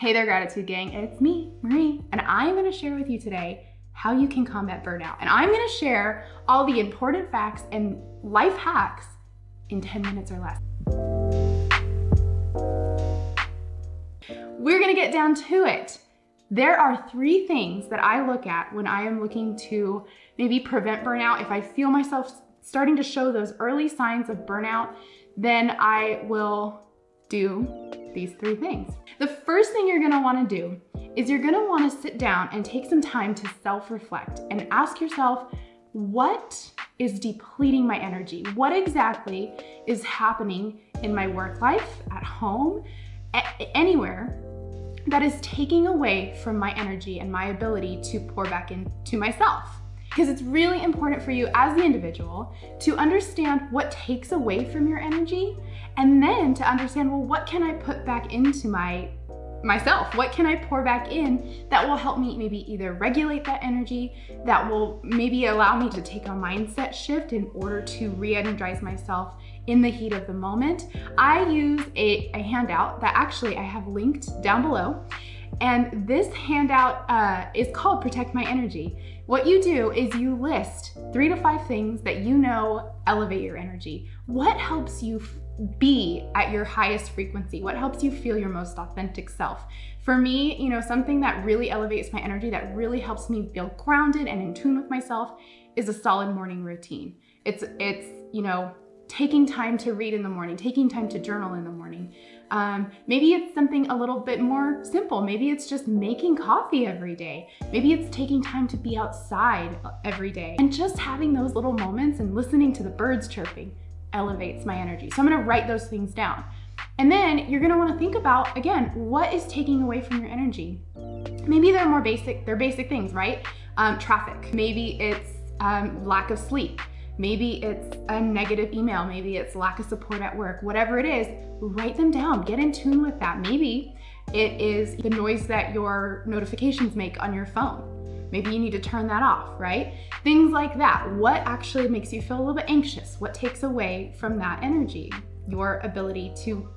Hey there, Gratitude Gang. It's me, Marie, and I'm gonna share with you today how you can combat burnout. And I'm gonna share all the important facts and life hacks in 10 minutes or less. We're gonna get down to it. There are 3 things that I look at when I am looking to maybe prevent burnout. If I feel myself starting to show those early signs of burnout, then I will do these 3 things. The first thing you're gonna wanna do is you're gonna wanna sit down and take some time to self-reflect and ask yourself, what is depleting my energy? What exactly is happening in my work life, at home, anywhere that is taking away from my energy and my ability to pour back into myself? Because it's really important for you as the individual to understand what takes away from your energy, and then to understand, well, what can I put back into myself? What can I pour back in that will help me maybe either regulate that energy, that will maybe allow me to take a mindset shift in order to re-energize myself in the heat of the moment. I use a handout that actually I have linked down below. And this handout is called Protect My Energy. What you do is you list 3 to 5 things that you know elevate your energy. What helps you be at your highest frequency? What helps you feel your most authentic self? For me, something that really elevates my energy, that really helps me feel grounded and in tune with myself, is a solid morning routine. It's taking time to read in the morning, taking time to journal in the morning. Maybe it's something a little bit more simple. Maybe it's just making coffee every day. Maybe it's taking time to be outside every day. And just having those little moments and listening to the birds chirping elevates my energy. So I'm gonna write those things down. And then you're gonna wanna think about, again, what is taking away from your energy? Maybe they're basic things, right? Traffic. Maybe it's lack of sleep. Maybe it's a negative email, maybe it's lack of support at work, whatever it is, write them down, get in tune with that. Maybe it is the noise that your notifications make on your phone. Maybe you need to turn that off, right? Things like that. What actually makes you feel a little bit anxious? What takes away from that energy? Your ability to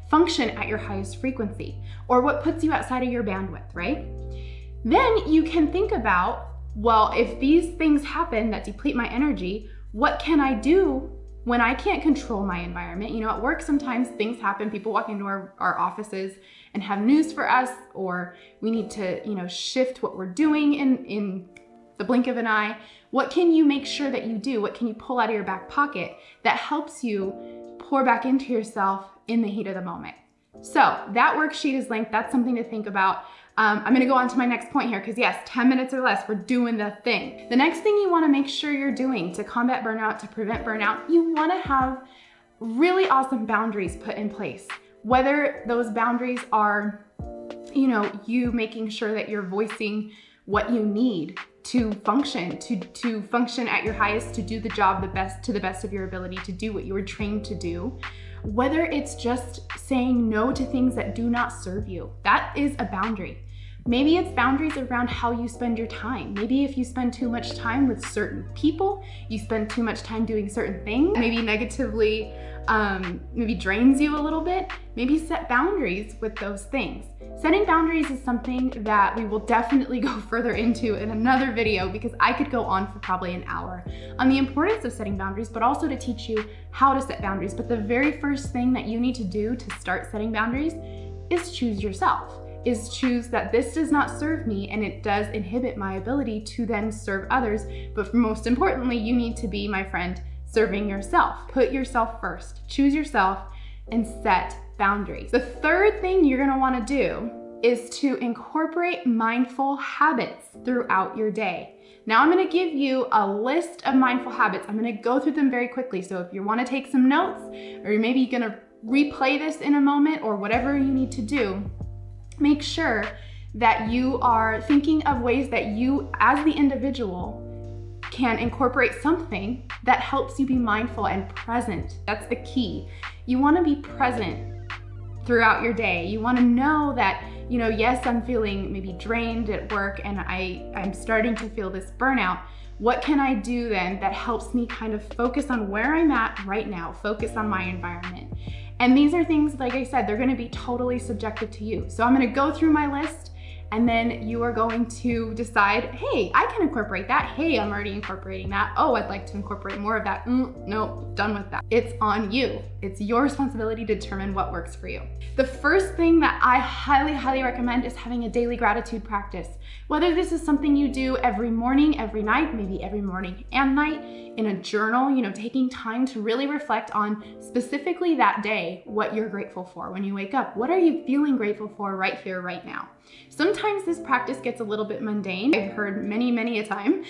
function at your highest frequency, or what puts you outside of your bandwidth, right? Then you can think about, well, if these things happen that deplete my energy, what can I do when I can't control my environment? At work, sometimes things happen. People walk into our offices and have news for us, or we need to, shift what we're doing in the blink of an eye. What can you make sure that you do? What can you pull out of your back pocket that helps you pour back into yourself in the heat of the moment? So that worksheet is linked. That's something to think about. I'm gonna go on to my next point here, because yes, 10 minutes or less, we're doing the thing. The next thing you wanna make sure you're doing to combat burnout, to prevent burnout, you wanna have really awesome boundaries put in place. Whether those boundaries are, you making sure that you're voicing what you need to function, to function at your highest, to do the job to the best of your ability, to do what you were trained to do. Whether it's just saying no to things that do not serve you, that is a boundary. Maybe it's boundaries around how you spend your time. Maybe if you spend too much time with certain people, you spend too much time doing certain things, maybe negatively, maybe drains you a little bit, maybe set boundaries with those things. Setting boundaries is something that we will definitely go further into in another video, because I could go on for probably an hour on the importance of setting boundaries, but also to teach you how to set boundaries. But the very first thing that you need to do to start setting boundaries is choose yourself, is choose that this does not serve me and it does inhibit my ability to then serve others. But most importantly, you need to be, my friend, serving yourself. Put yourself first, choose yourself, and set boundaries. The third thing you're gonna wanna do is to incorporate mindful habits throughout your day. Now I'm gonna give you a list of mindful habits. I'm gonna go through them very quickly. So if you wanna take some notes, or maybe you're gonna replay this in a moment, or whatever you need to do, make sure that you are thinking of ways that you, as the individual, can incorporate something that helps you be mindful and present. That's the key. You wanna be present throughout your day. You wanna know that, yes, I'm feeling maybe drained at work and I'm starting to feel this burnout. What can I do then that helps me kind of focus on where I'm at right now, focus on my environment? And these are things, like I said, they're gonna be totally subjective to you. So I'm gonna go through my list, and then you are going to decide, hey, I can incorporate that. Hey, I'm already incorporating that. Oh, I'd like to incorporate more of that. No, done with that. It's on you. It's your responsibility to determine what works for you. The first thing that I highly, highly recommend is having a daily gratitude practice. Whether this is something you do every morning, every night, maybe every morning and night, in a journal, taking time to really reflect on specifically that day, what you're grateful for when you wake up. What are you feeling grateful for right here, right now? Sometimes this practice gets a little bit mundane. I've heard many a time.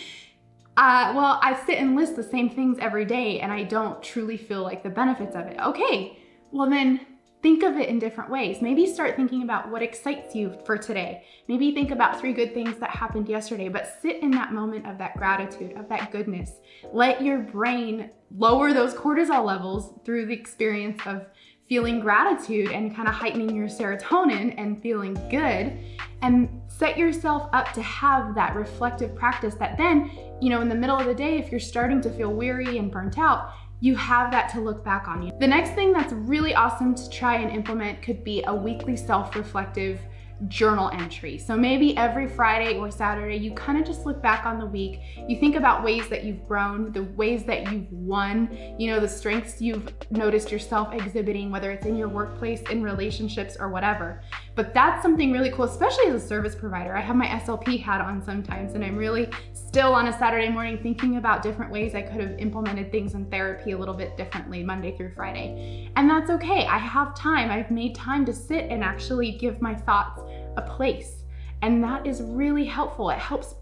Well, I sit and list the same things every day and I don't truly feel like the benefits of it. Okay, well then think of it in different ways. Maybe start thinking about what excites you for today. Maybe think about 3 good things that happened yesterday, but sit in that moment of that gratitude, of that goodness. Let your brain lower those cortisol levels through the experience of feeling gratitude and kind of heightening your serotonin and feeling good, and set yourself up to have that reflective practice that then, in the middle of the day, if you're starting to feel weary and burnt out, you have that to look back on. The next thing that's really awesome to try and implement could be a weekly self-reflective journal entry. So maybe every Friday or Saturday, you kind of just look back on the week. You think about ways that you've grown, the ways that you've won, the strengths you've noticed yourself exhibiting, whether it's in your workplace, in relationships, or whatever. But that's something really cool, especially as a service provider. I have my SLP hat on sometimes, and I'm really still on a Saturday morning thinking about different ways I could have implemented things in therapy a little bit differently Monday through Friday. And that's okay. I have time. I've made time to sit and actually give my thoughts a place. And that is really helpful. It helps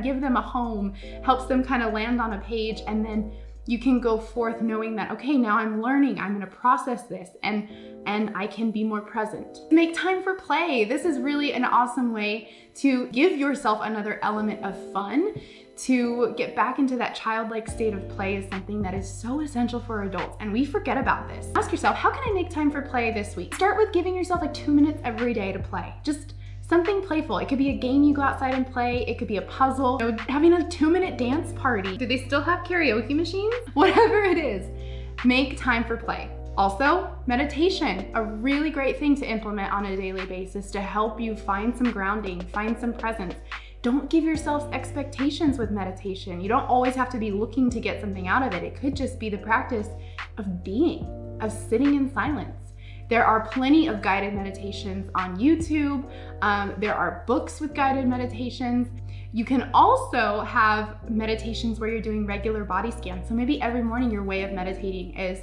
give them a home, helps them kind of land on a page, and then you can go forth knowing that, okay, now I'm learning, I'm gonna process this, and I can be more present. Make time for play. This is really an awesome way to give yourself another element of fun. To get back into that childlike state of play is something that is so essential for adults, and we forget about this. Ask yourself, how can I make time for play this week? Start with giving yourself like 2 minutes every day to play. Just something playful. It could be a game you go outside and play. It could be a puzzle. Having a 2-minute dance party. Do they still have karaoke machines? Whatever it is, make time for play. Also, meditation, a really great thing to implement on a daily basis to help you find some grounding, find some presence. Don't give yourself expectations with meditation. You don't always have to be looking to get something out of it. It could just be the practice of being, of sitting in silence. There are plenty of guided meditations on YouTube. There are books with guided meditations. You can also have meditations where you're doing regular body scans. So maybe every morning your way of meditating is,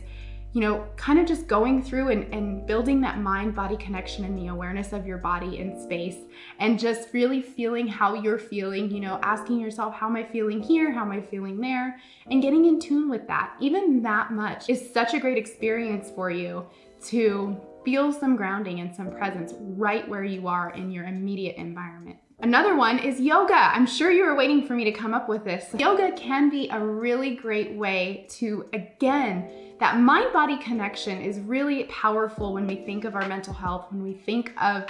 kind of just going through and building that mind-body connection and the awareness of your body in space, and just really feeling how you're feeling, asking yourself, how am I feeling here? How am I feeling there? And getting in tune with that. Even that much is such a great experience for you to feel some grounding and some presence right where you are in your immediate environment. Another one is yoga. I'm sure you were waiting for me to come up with this. Yoga can be a really great way to, again, that mind-body connection is really powerful when we think of our mental health, when we think of,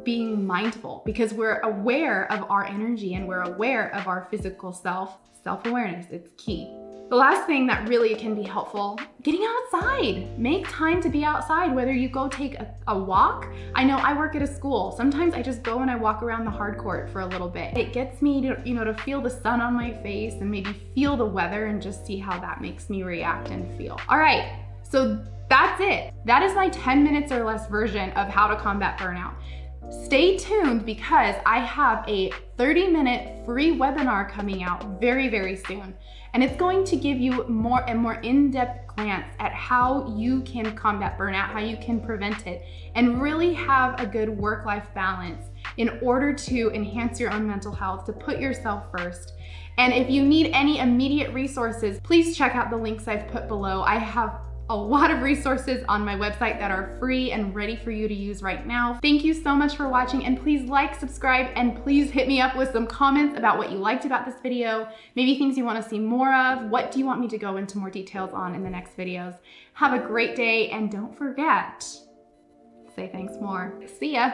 being mindful, because we're aware of our energy and we're aware of our physical self-awareness. It's key. The last thing that really can be helpful, getting outside. Make time to be outside, whether you go take a walk. I know I work at a school. Sometimes I just go and I walk around the hard court for a little bit. It gets me to, to feel the sun on my face and maybe feel the weather and just see how that makes me react and feel. All right, so that's it. That is my 10 minutes or less version of how to combat burnout. Stay tuned because I have a 30-minute free webinar coming out very, very soon. And it's going to give you a more in-depth glance at how you can combat burnout, how you can prevent it, and really have a good work-life balance in order to enhance your own mental health, to put yourself first. And if you need any immediate resources, please check out the links I've put below. I have a lot of resources on my website that are free and ready for you to use right now. Thank you so much for watching, and please like, subscribe, and please hit me up with some comments about what you liked about this video, maybe things you want to see more of, what do you want me to go into more details on in the next videos. Have a great day, and don't forget, say thanks more. See ya.